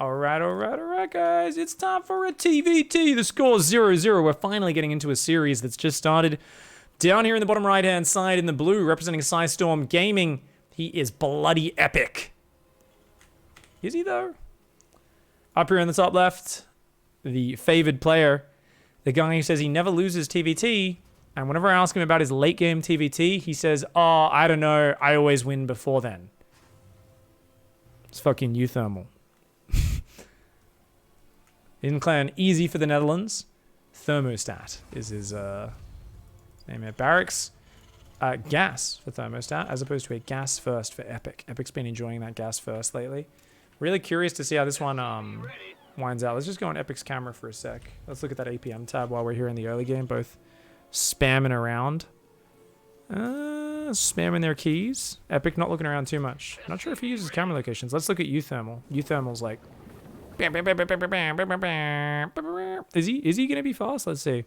All right, guys. It's time for a TvT. The score's 0-0. We're finally getting into a series that's just started. Down here in the bottom right-hand side in the blue, representing Storm Gaming, he is bloody epic. Is he, though? Up here in the top left, the favored player, the guy who says he never loses TvT, and whenever I ask him about his late-game TvT, he says, oh, I don't know, I always win before then. It's fucking uThermal. In clan, easy for the Netherlands. Thermostat is his name here. Barracks, gas for Thermostat, as opposed to a gas first for Epic. Epic's been enjoying that gas first lately. Really curious to see how this one winds out. Let's just go on Epic's camera for a sec. Let's look at that APM tab while we're here in the early game, both spamming around. Spamming their keys. Epic not looking around too much. Not sure if he uses camera locations. Let's look at uThermal. uThermal's like... Is he going to be fast? Let's see.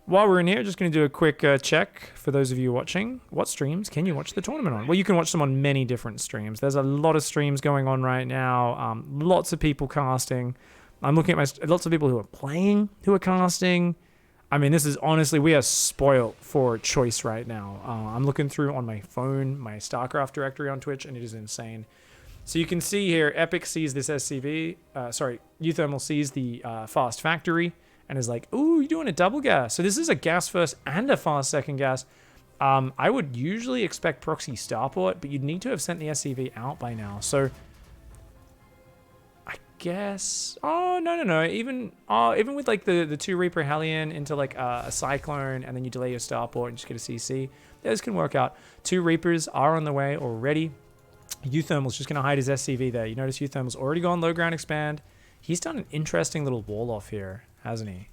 While we're in here, just going to do a quick check for those of you watching. What streams can you watch the tournament on? Well, you can watch them on many different streams. There's a lot of streams going on right now. Lots of people casting. I'm looking at lots of people who are playing, who are casting. I mean, this is honestly, we are spoiled for choice right now. I'm looking through on my phone, my StarCraft directory on Twitch, and it is insane. So you can see here, Epic sees this SCV, uThermal sees the fast factory and is like, ooh, you're doing a double gas. So this is a gas first and a fast second gas. I would usually expect proxy starport, but you'd need to have sent the SCV out by now. So I guess, oh, no. Even with like the 2 Reaper Hellion into like a Cyclone and then you delay your starport and just get a CC, this can work out. 2 Reapers are on the way already. uThermal's just going to hide his SCV there. You notice uThermal's already gone low ground expand. He's done an interesting little wall off here, hasn't he?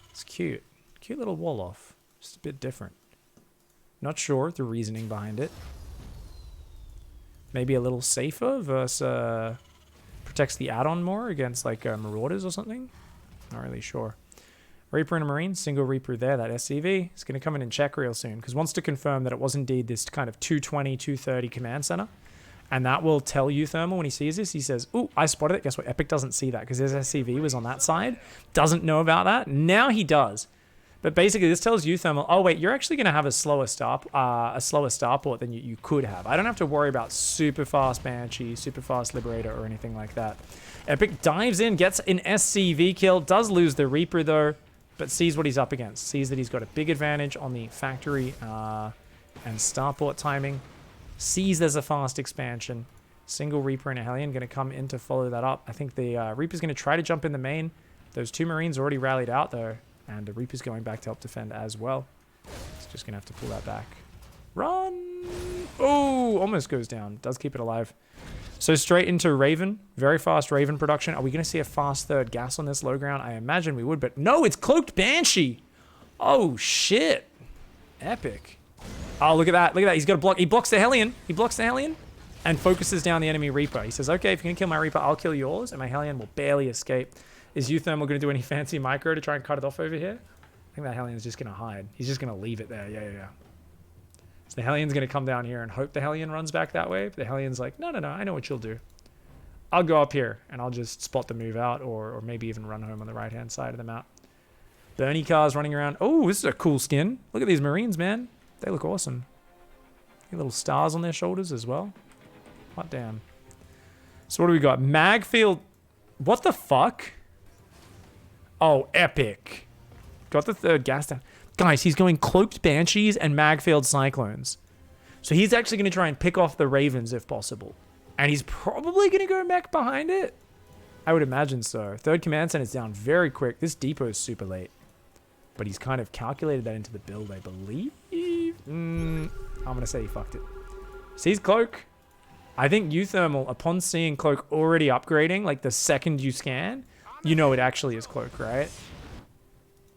It's cute. Cute little wall off. Just a bit different. Not sure the reasoning behind it. Maybe a little safer versus protects the add-on more against like Marauders or something. Not really sure. Reaper and a Marine, single Reaper there. That SCV is going to come in and check real soon because wants to confirm that it was indeed this kind of 220, 230 command center. And that will tell uThermal when he sees this. He says, ooh, I spotted it. Guess what? Epic doesn't see that because his SCV was on that side. Doesn't know about that. Now he does. But basically, this tells uThermal, oh, wait, you're actually going to have a slower starport than you could have. I don't have to worry about super fast Banshee, super fast Liberator, or anything like that. Epic dives in, gets an SCV kill, does lose the Reaper, though, but sees what he's up against. Sees that he's got a big advantage on the factory and starport timing. Sees there's a fast expansion. Single Reaper and a Hellion going to come in to follow that up. I think the Reaper's going to try to jump in the main. Those 2 Marines already rallied out, though. And the Reaper's going back to help defend as well. It's just going to have to pull that back. Run! Oh, almost goes down. Does keep it alive. So straight into Raven. Very fast Raven production. Are we going to see a fast third gas on this low ground? I imagine we would, but no, it's Cloaked Banshee. Oh, shit. Epic. Oh, look at that. Look at that. He's got a block. He blocks the Hellion. He blocks the Hellion and focuses down the enemy Reaper. He says, okay, if you're going to kill my Reaper, I'll kill yours, and my Hellion will barely escape. Is uThermal going to do any fancy micro to try and cut it off over here? I think that Hellion's just going to hide. He's just going to leave it there. Yeah. So the Hellion's going to come down here and hope the Hellion runs back that way. But the Hellion's like, no, I know what you'll do. I'll go up here, and I'll just spot the move out, or maybe even run home on the right-hand side of the map. Bernie cars running around. Oh, this is a cool skin. Look at these Marines, man. They look awesome. Little stars on their shoulders as well. Hot damn. So what do we got? Magfield. What the fuck? Oh, epic. Got the third gas down. Guys, he's going Cloaked Banshees and Magfield Cyclones. So he's actually going to try and pick off the Ravens if possible. And he's probably going to go mech behind it. I would imagine so. Third command center's down very quick. This depot is super late. But he's kind of calculated that into the build, I believe. I'm going to say he fucked it. Sees Cloak. I think uThermal, upon seeing Cloak already upgrading, like the second you scan, you know it actually is Cloak, right?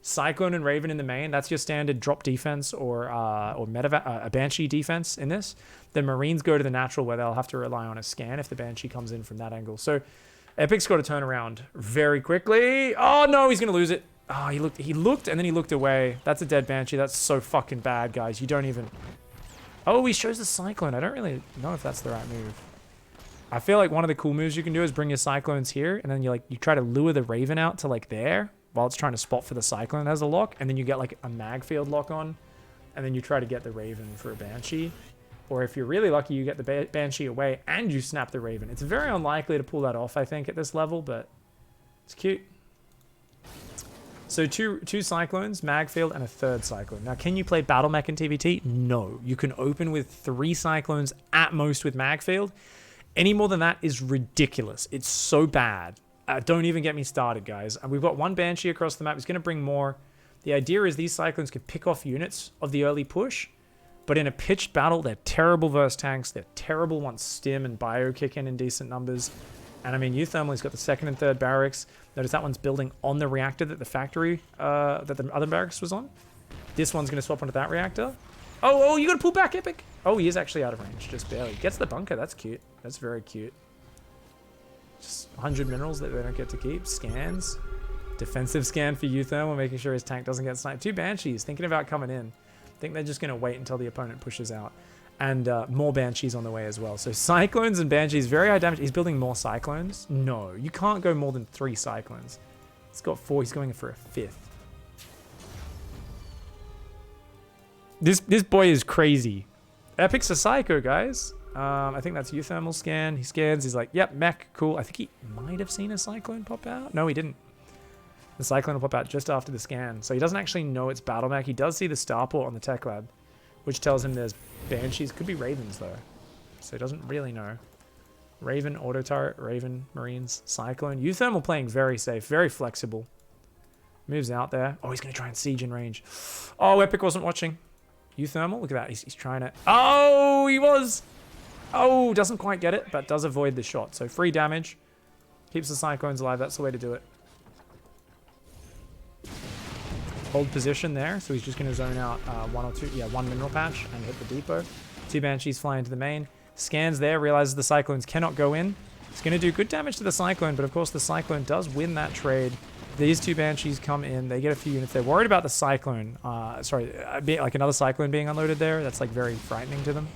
Cyclone and Raven in the main, that's your standard drop defense or a Banshee defense in this. The Marines go to the natural where they'll have to rely on a scan if the Banshee comes in from that angle. So Epic's got to turn around very quickly. Oh no, he's going to lose it. Oh, he looked, and then he looked away. That's a dead Banshee. That's so fucking bad, guys. You don't even... Oh, he shows the Cyclone. I don't really know if that's the right move. I feel like one of the cool moves you can do is bring your Cyclones here, and then you try to lure the Raven out to like there while it's trying to spot for the Cyclone as a lock, and then you get like a mag field lock on, and then you try to get the Raven for a Banshee. Or if you're really lucky, you get the Banshee away and you snap the Raven. It's very unlikely to pull that off, I think, at this level, but it's cute. So two Cyclones, mag field, and a third Cyclone. Now, can you play Battle Mech in TvT? No. You can open with 3 Cyclones at most with mag field. Any more than that is ridiculous. It's so bad. Don't even get me started, guys. And we've got 1 Banshee across the map. He's going to bring more. The idea is these Cyclones can pick off units of the early push, but in a pitched battle, they're terrible versus tanks. They're terrible once Stim and Bio kick in decent numbers. And I mean, uThermal's got the 2nd and 3rd barracks. Notice that one's building on the reactor that the factory, that the other barracks was on. This one's going to swap onto that reactor. Oh, you got to pull back, Epic. Oh, he is actually out of range, just barely. Gets the bunker. That's cute. That's very cute. Just 100 minerals that they don't get to keep. Scans. Defensive scan for uThermal, making sure his tank doesn't get sniped. 2 Banshees, thinking about coming in. I think they're just going to wait until the opponent pushes out. And more Banshees on the way as well. So Cyclones and Banshees, very high damage. He's building more Cyclones. No, you can't go more than 3 Cyclones. He's got 4. He's going for a 5th. This boy is crazy. Epic's a psycho, guys. I think that's uThermal scan. He scans. He's like, yep, mech, cool. I think he might have seen a Cyclone pop out. No, he didn't. The Cyclone will pop out just after the scan. So he doesn't actually know it's Battle Mech. He does see the starport on the tech lab, which tells him there's Banshees. Could be Ravens, though. So he doesn't really know. Raven, auto turret, Raven, Marines, Cyclone. uThermal playing very safe, very flexible. Moves out there. Oh, he's going to try and siege in range. Oh, Epic wasn't watching. uThermal, look at that. He's trying to... Oh, he was! Oh, doesn't quite get it, but does avoid the shot. So free damage. Keeps the Cyclones alive. That's the way to do it. Hold position there, so he's just going to zone out 1 or 2, 1 mineral patch and hit the depot. 2 Banshees fly into the main. Scans there, realizes the Cyclones cannot go in. It's going to do good damage to the Cyclone, but of course the Cyclone does win that trade. These 2 Banshees come in, they get a few units. They're worried about the Cyclone. Like another Cyclone being unloaded there. That's like very frightening to them.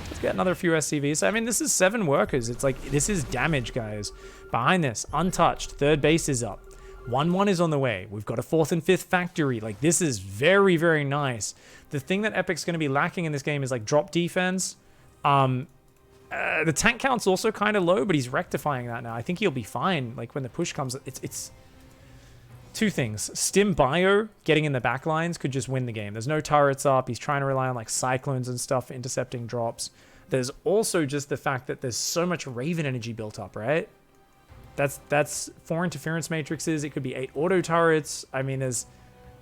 Let's get another few SCVs. I mean, this is 7 workers. It's like, this is damage, guys. Behind this, untouched. 3rd base is up. 1-1 is on the way. We've got a 4th and 5th factory. Like, this is very, very nice. The thing that Epic's going to be lacking in this game is, like, drop defense. The tank count's also kind of low, but he's rectifying that now. I think he'll be fine. Like, when the push comes, it's 2 things. Stim Bio getting in the back lines could just win the game. There's no turrets up. He's trying to rely on, like, Cyclones and stuff for intercepting drops. There's also just the fact that there's so much Raven energy built up, right? That's 4 interference matrices. It could be 8 auto turrets. I mean, there's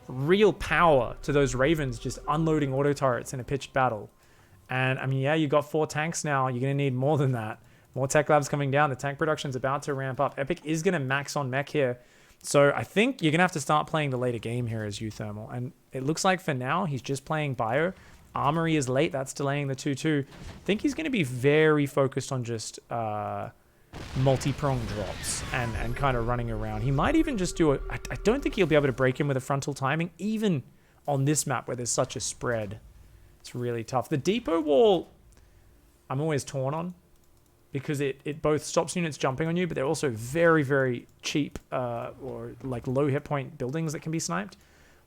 real power to those Ravens just unloading auto turrets in a pitched battle. And I mean, yeah, you got 4 tanks now. You're going to need more than that. More tech labs coming down. The tank production's about to ramp up. Epic is going to max on mech here. So I think you're going to have to start playing the later game here as uThermal. And it looks like for now, he's just playing Bio. Armory is late. That's delaying the 2-2. I think he's going to be very focused on just... multi-prong drops and kind of running around. He might even just do I don't think he'll be able to break him with a frontal timing, even on this map where there's such a spread. It's really tough. The depot wall, I'm always torn on because it both stops units jumping on you, but they're also very, very cheap or like low hit point buildings that can be sniped.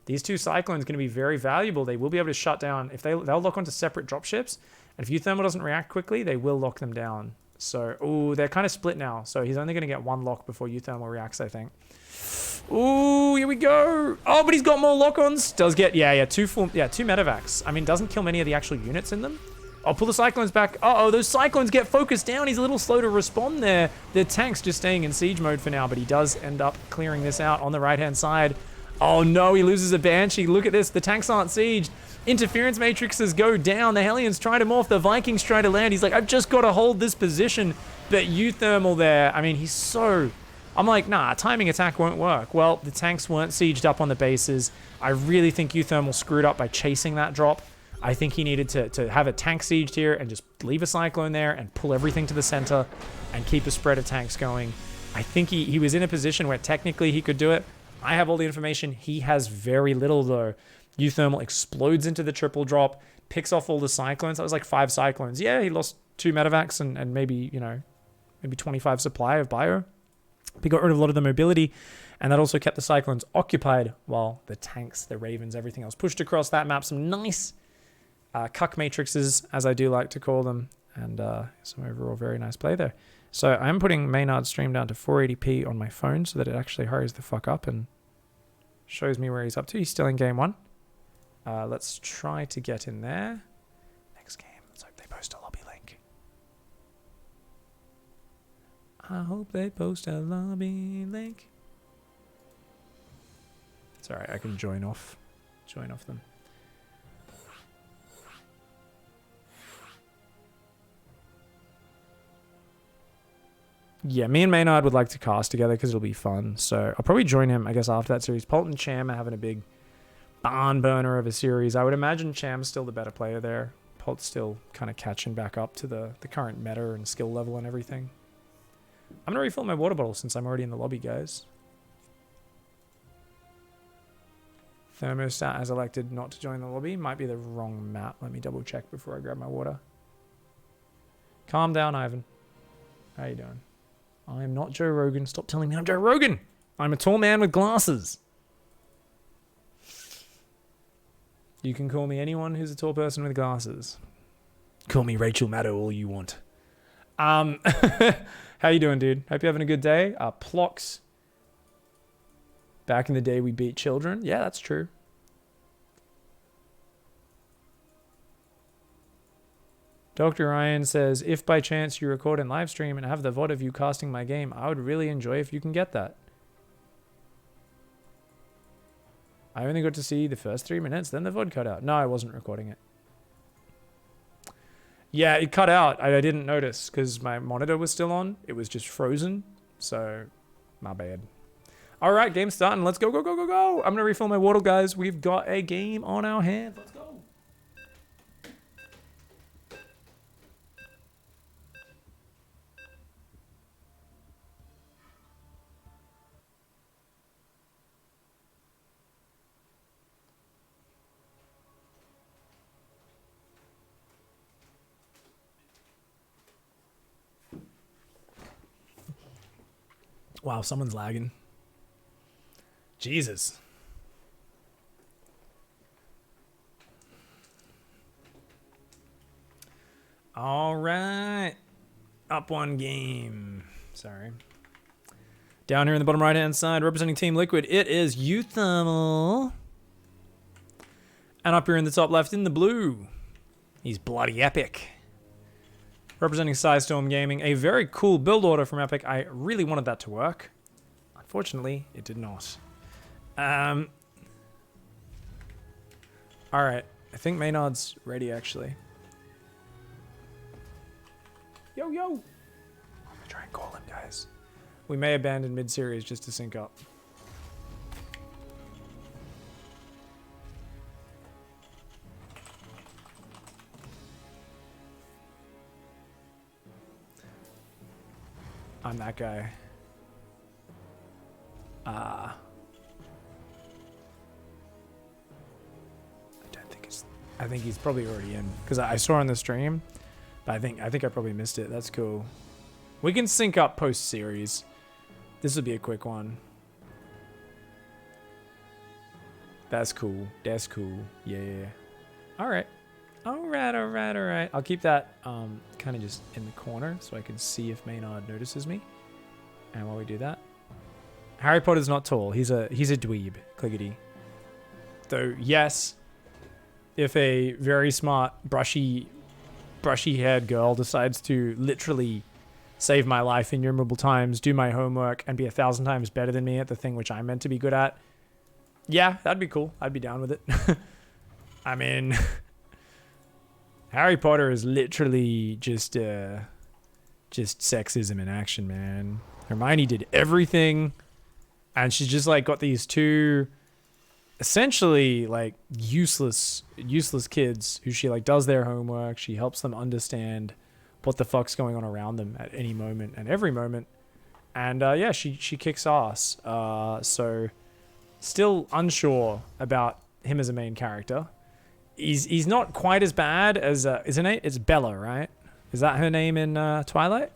These 2 Cyclones going to be very valuable. They will be able to shut down if they'll lock onto separate dropships, and if uThermal doesn't react quickly, they will lock them down. So, ooh, they're kind of split now. So he's only going to get 1 lock before uThermal reacts, I think. Ooh, here we go. Oh, but he's got more lock-ons. Does get, 2 medevacs. I mean, doesn't kill many of the actual units in them. I'll pull the Cyclones back. Uh-oh, those Cyclones get focused down. He's a little slow to respond there. The tank's just staying in siege mode for now, but he does end up clearing this out on the right-hand side. Oh, no, he loses a Banshee. Look at this. The tanks aren't sieged. Interference matrices go down. The Hellions try to morph. The Vikings try to land. He's like, I've just got to hold this position. But uThermal there, I mean, he's so... I'm like, nah, timing attack won't work. Well, the tanks weren't sieged up on the bases. I really think uThermal screwed up by chasing that drop. I think he needed to have a tank sieged here and just leave a Cyclone there and pull everything to the center and keep a spread of tanks going. I think he was in a position where technically he could do it. I have all the information. He has very little, though. uThermal explodes into the triple drop, picks off all the Cyclones. That was like 5 Cyclones. Yeah, he lost 2 medevacs and maybe, maybe 25 supply of bio. We got rid of a lot of the mobility, and that also kept the Cyclones occupied while the tanks, the Ravens, everything else pushed across that map. Some nice cuck matrices, as I do like to call them, and some overall very nice play there. So I'm putting Maynard's stream down to 480p on my phone so that it actually hurries the fuck up and shows me where he's up to. He's still in game 1. Let's try to get in there. Next game, let's hope they post a lobby link. I hope they post a lobby link. It's alright, I can join off them. Yeah, me and Maynard would like to cast together because it'll be fun. So I'll probably join him, I guess, after that series. Polt and Cham are having a big barn burner of a series. I would imagine Cham's still the better player there. Polt's still kind of catching back up to the current meta and skill level and everything. I'm going to refill my water bottle since I'm already in the lobby, guys. Thermostat has elected not to join the lobby. Might be the wrong map. Let me double check before I grab my water. Calm down, Ivan. How you doing? I am not Joe Rogan. Stop telling me I'm Joe Rogan. I'm a tall man with glasses. You can call me anyone who's a tall person with glasses. Call me Rachel Maddow all you want. How you doing, dude? Hope you're having a good day. Plox. Back in the day, we beat children. Yeah, that's true. Dr. Ryan says, if by chance you record and live stream and have the VOD of you casting my game, I would really enjoy if you can get that. I only got to see the first 3 minutes, then the VOD cut out. No, I wasn't recording it. Yeah, it cut out. I didn't notice because my monitor was still on. It was just frozen. So, my bad. All right, game's starting. Let's go, go, go, go, go. I'm going to refill my water, guys. We've got a game on our hands. Let's go. Wow, someone's lagging. Jesus. All right. Up one game. Sorry. Down here in the bottom right-hand side, representing Team Liquid, it is uThermal. And up here in the top left in the blue, he's bloody epic. Representing Psystorm Gaming, a very cool build order from Epic. I really wanted that to work. Unfortunately, it did not. Alright, I think Maynard's ready, actually. Yo, yo! I'm gonna try and call him, guys. We may abandon mid-series just to sync up. I'm that guy. I don't think it's... I think he's probably already in. Because I saw on the stream. But I think I probably missed it. That's cool. We can sync up post-series. This will be a quick one. That's cool. That's cool. Yeah. Alright. Alright. I'll keep that kind of just in the corner so I can see if Maynard notices me. And while we do that, Harry Potter's not tall. He's a dweeb, clickety. Though yes, if a very smart, brushy-haired girl decides to literally save my life innumerable times, do my homework, and be 1,000 times better than me at the thing which I'm meant to be good at, yeah, that'd be cool. I'd be down with it. I mean, Harry Potter is literally just sexism in action, man. Hermione did everything, and she's just like got these two essentially like useless kids who she like does their homework. She helps them understand what the fuck's going on around them at any moment and every moment. And yeah, she kicks ass. So still unsure about him as a main character. He's not quite as bad as is her name? It's Bella, right? Is that her name in Twilight?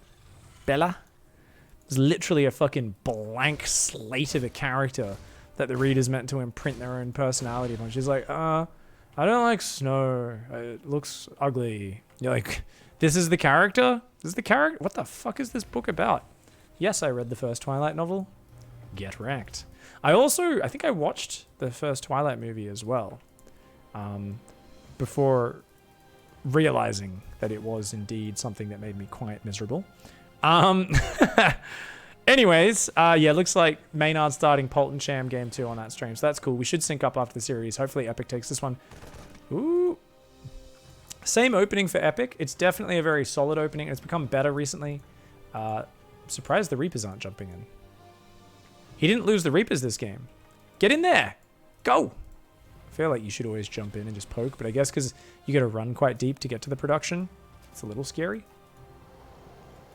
Bella. It's literally a fucking blank slate of a character that the reader's meant to imprint their own personality upon. She's like, I don't like snow. It looks ugly. You're like, this is the character? This is the character? What the fuck is this book about? Yes, I read the first Twilight novel. Get wrecked. I think I watched the first Twilight movie as well. Before realizing that it was indeed something that made me quite miserable. Anyways, yeah, looks like Maynard's starting Polton Sham Game 2 on that stream, so that's cool. We should sync up after the series. Hopefully Epic takes this one. Ooh. Same opening for Epic. It's definitely a very solid opening. It's become better recently. Surprised the Reapers aren't jumping in. He didn't lose the Reapers this game. Get in there. Go. I feel like you should always jump in and just poke, but I guess because you got to run quite deep to get to the production, it's a little scary.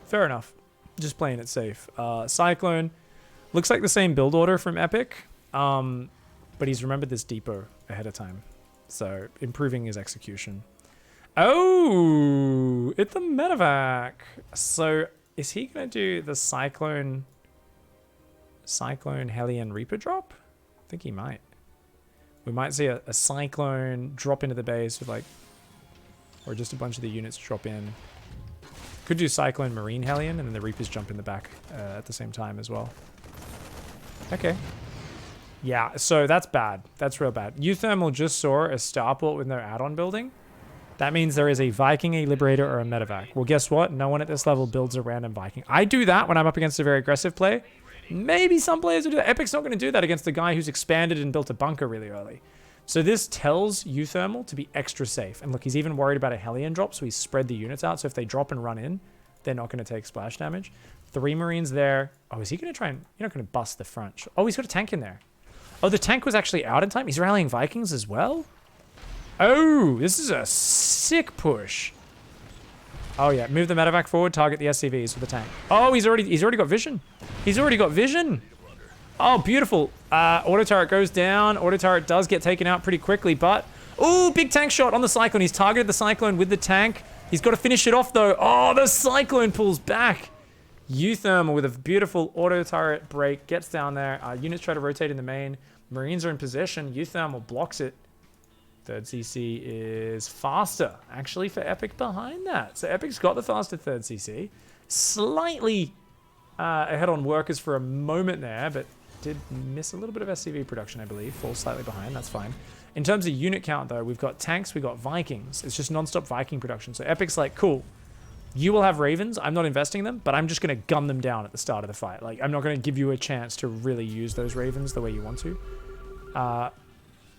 Fair enough. Just playing it safe. Cyclone. Looks like the same build order from Epic, but he's remembered this depot ahead of time. So, improving his execution. Oh! It's the medevac! So, is he going to do the Cyclone Hellion Reaper drop? I think he might. We might see a Cyclone drop into the base with like... Or just a bunch of the units drop in. Could do Cyclone Marine Hellion, and then the Reapers jump in the back at the same time as well. Okay. Yeah, so that's bad. That's real bad. uThermal just saw a starport with no add-on building. That means there is a Viking, a Liberator, or a medevac. Well, guess what? No one at this level builds a random Viking. I do that when I'm up against a very aggressive play. Maybe some players will do that. Epic's not going to do that against the guy who's expanded and built a bunker really early. So this tells uThermal to be extra safe. And look, he's even worried about a Hellion drop, so he's spread the units out. So if they drop and run in, they're not going to take splash damage. 3 Marines there. Oh, is he going to try and... You're not going to bust the front. Oh, he's got a tank in there. Oh, the tank was actually out in time. He's rallying Vikings as well? Oh, this is a sick push. Oh, yeah. Move the medevac forward. Target the SCVs with the tank. Oh, he's already got vision. He's already got vision. Oh, beautiful. Auto turret goes down. Auto turret does get taken out pretty quickly, but... Oh, big tank shot on the Cyclone. He's targeted the Cyclone with the tank. He's got to finish it off, though. Oh, the Cyclone pulls back. uThermal with a beautiful auto turret break. Gets down there. Units try to rotate in the main. Marines are in position. uThermal blocks it. Third CC is faster, actually, for Epic behind that. So Epic's got the faster third CC. Slightly ahead on workers for a moment there, but did miss a little bit of SCV production, I believe. Falls slightly behind, that's fine. In terms of unit count, though, we've got tanks, we've got Vikings. It's just non-stop Viking production. So Epic's like, cool, you will have Ravens. I'm not investing in them, but I'm just going to gun them down at the start of the fight. Like, I'm not going to give you a chance to really use those Ravens the way you want to.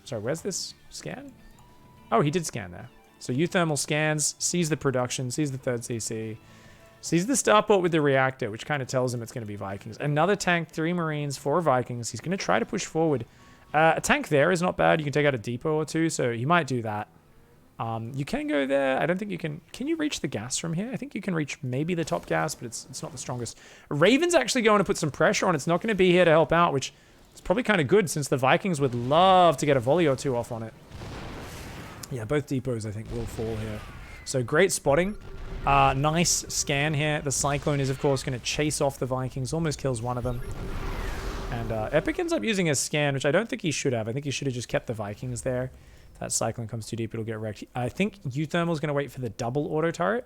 Sorry, where's this scan? Oh, he did scan there. So uThermal scans, sees the production, sees the third CC, sees the starport with the reactor, which kind of tells him it's going to be Vikings. Another tank, 3 Marines, 4 Vikings. He's going to try to push forward. A tank there is not bad. You can take out a depot or 2, so he might do that. You can go there. I don't think you can... Can you reach the gas from here? I think you can reach maybe the top gas, but it's not the strongest. Raven's actually going to put some pressure on. It's not going to be here to help out, which is probably kind of good since the Vikings would love to get a volley or 2 off on it. Yeah, both depots, I think, will fall here. So great spotting. Nice scan here. The Cyclone is, of course, going to chase off the Vikings. Almost kills one of them. And Epic ends up using a scan, which I don't think he should have. I think he should have just kept the Vikings there. If that Cyclone comes too deep, it'll get wrecked. I think uThermal's going to wait for the double auto turret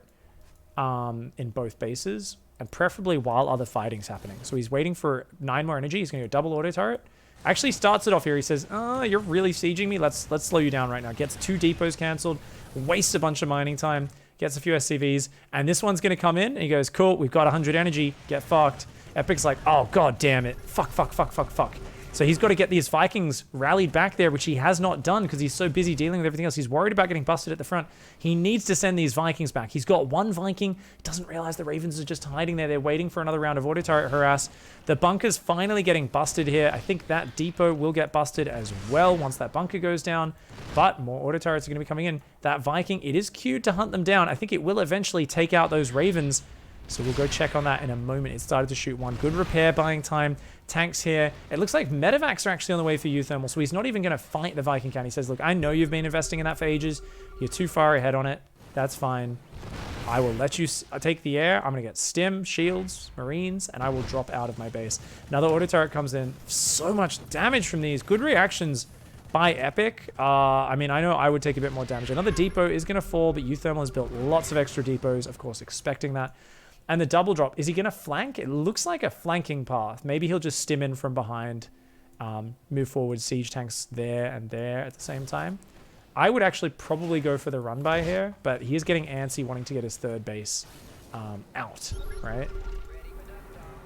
in both bases. And preferably while other fighting's happening. So he's waiting for 9 more energy. He's going to go double auto turret. Actually starts it off here. He says, oh, you're really sieging me. Let's slow you down right now. Gets 2 depots cancelled. Wastes a bunch of mining time. Gets a few SCVs. And this one's going to come in. And he goes, cool, we've got 100 energy. Get fucked. Epic's like, oh, god damn it. Fuck. So he's got to get these Vikings rallied back there, which he has not done because he's so busy dealing with everything else. He's worried about getting busted at the front. He needs to send these Vikings back. He's got 1 Viking. Doesn't realize the Ravens are just hiding there. They're waiting for another round of auto turret harass. The bunker's finally getting busted here. I think that depot will get busted as well once that bunker goes down. But more auto turrets are going to be coming in. That Viking, it is queued to hunt them down. I think it will eventually take out those Ravens. So we'll go check on that in a moment. It started to shoot 1. Good repair buying time. Tanks here. It looks like medevacs are actually on the way for uThermal, so he's not even going to fight the Viking count. He says, look, I know you've been investing in that for ages. You're too far ahead on it. That's fine. I will let you take the air. I'm going to get stim, shields, marines, and I will drop out of my base. Another auto turret comes in. So much damage from these. Good reactions by Epic. I mean, I know I would take a bit more damage. Another depot is going to fall, but uThermal has built lots of extra depots, of course, expecting that. And the double drop, is he going to flank? It looks like a flanking path. Maybe he'll just stim in from behind, move forward, siege tanks there and there at the same time. I would actually probably go for the run by here, but he is getting antsy, wanting to get his third base out, right?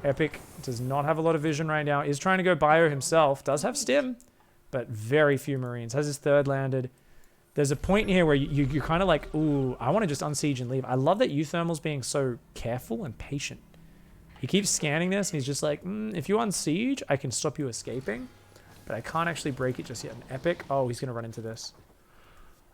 Epic does not have a lot of vision right now. Is trying to go bio himself. Does have stim, but very few marines. Has his third landed. There's a point here where you're kind of like, ooh, I want to just unsiege and leave. I love that uThermal's being so careful and patient. He keeps scanning this, and he's just like, if you unsiege, I can stop you escaping, but I can't actually break it just yet. An Epic, oh, he's going to run into this.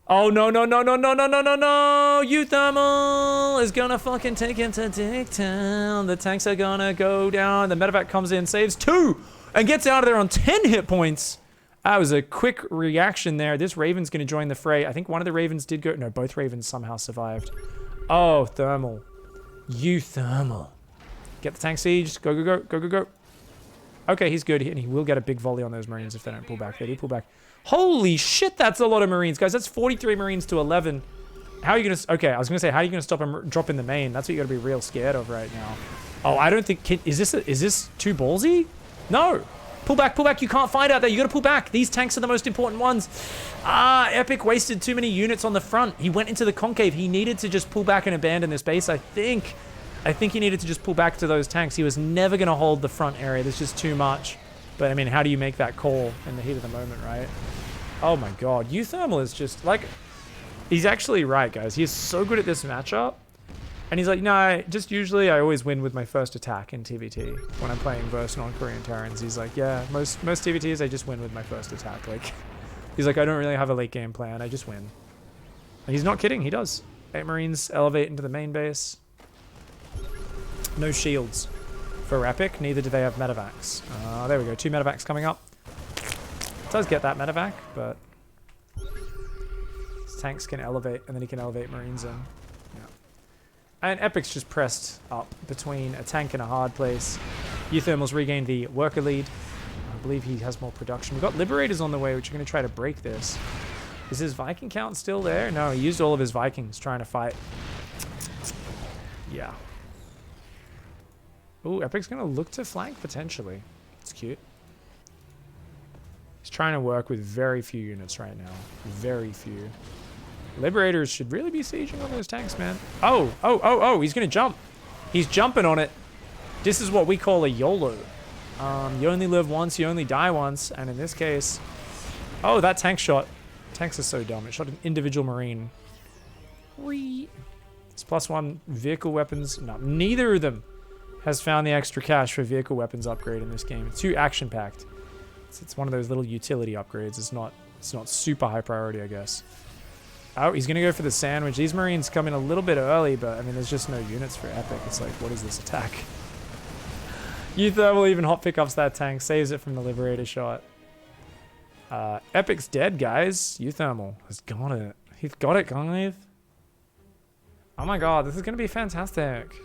Oh, no, no, no, no, no, no, no, no, no. uThermal is going to fucking take him to Dick Town. The tanks are going to go down. The medevac comes in, saves 2, and gets out of there on 10 hit points. That was a quick reaction there. This Raven's going to join the fray. I think one of the Ravens did go... No, both Ravens somehow survived. Oh, Thermal. uThermal. Get the tank siege. Go, go, go, go, go, go. Okay, he's good. And he will get a big volley on those Marines if they don't pull back. They do pull back. Holy shit, that's a lot of Marines. Guys, that's 43 Marines to 11. How are you going to... Okay, I was going to say, how are you going to stop him dropping the main? That's what you got to be real scared of right now. Oh, I don't think... Is this too ballsy? No. Pull back, you can't fight out there. You gotta pull back. These tanks are the most important ones. Epic wasted too many units on the front. He went into the concave. He needed to just pull back and abandon this base, I think. I think he needed to just pull back to those tanks. He was never gonna hold the front area. There's just too much. But I mean, how do you make that call in the heat of the moment, right? Oh my god. uThermal is just like... He's actually right, guys. He is so good at this matchup. And he's like, no, just usually I always win with my first attack in TvT. When I'm playing versus non-Korean Terrans, he's like, yeah, most TvTs I just win with my first attack. Like, he's like, I don't really have a late game plan. I just win. And he's not kidding. He does. 8 Marines elevate into the main base. No shields for Epic. Neither do they have medevacs. There we go. 2 medevacs coming up. Does get that medevac, but his tanks can elevate, and then he can elevate Marines in. And Epic's just pressed up between a tank and a hard place. uThermal's regained the worker lead. I believe he has more production. We've got Liberators on the way, which are going to try to break this. Is his Viking count still there? No, he used all of his Vikings trying to fight. Yeah. Ooh, Epic's going to look to flank, potentially. It's cute. He's trying to work with very few units right now. Very few. Liberators should really be sieging on those tanks, man. Oh, he's gonna jump. He's jumping on it. This is what we call a YOLO. You only live once, you only die once, and in this case... Oh, that tank shot. Tanks are so dumb. It shot an individual Marine. Whee! It's +1 vehicle weapons. No, neither of them has found the extra cash for vehicle weapons upgrade in this game. It's too action-packed. It's one of those little utility upgrades. It's not super high priority, I guess. Oh, he's going to go for the sandwich. These Marines come in a little bit early, but, I mean, there's just no units for Epic. It's like, what is this attack? uThermal even hot pickups that tank, saves it from the Liberator shot. Epic's dead, guys. uThermal has got it. He's got it, guys. Oh my god, this is going to be fantastic.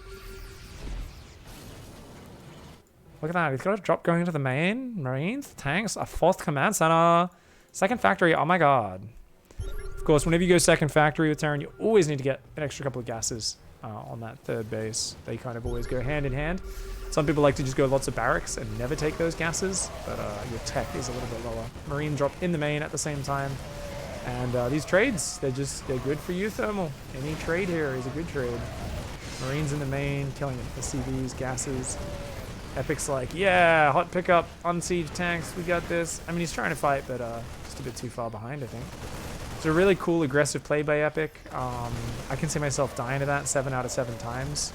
Look at that. He's got a drop going into the main. Marines, tanks, a 4th command center. 2nd factory. Oh my god. Of course, whenever you go 2nd factory with Terran, you always need to get an extra couple of gases on that 3rd base. They kind of always go hand in hand. Some people like to just go lots of barracks and never take those gases, but your tech is a little bit lower. Marine drop in the main at the same time. And these trades, they're good for uThermal. Any trade here is a good trade. Marines in the main, killing the CVs, gases. Epic's like, yeah, hot pickup, unsiege tanks, we got this. I mean, he's trying to fight, but just a bit too far behind, I think. It's a really cool, aggressive play by Epic. I can see myself dying to that 7 out of 7 times.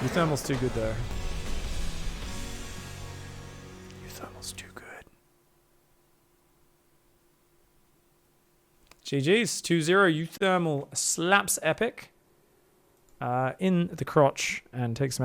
uThermal's too good, though. uThermal's too good. GG's, 2-0. uThermal slaps Epic in the crotch and takes him out.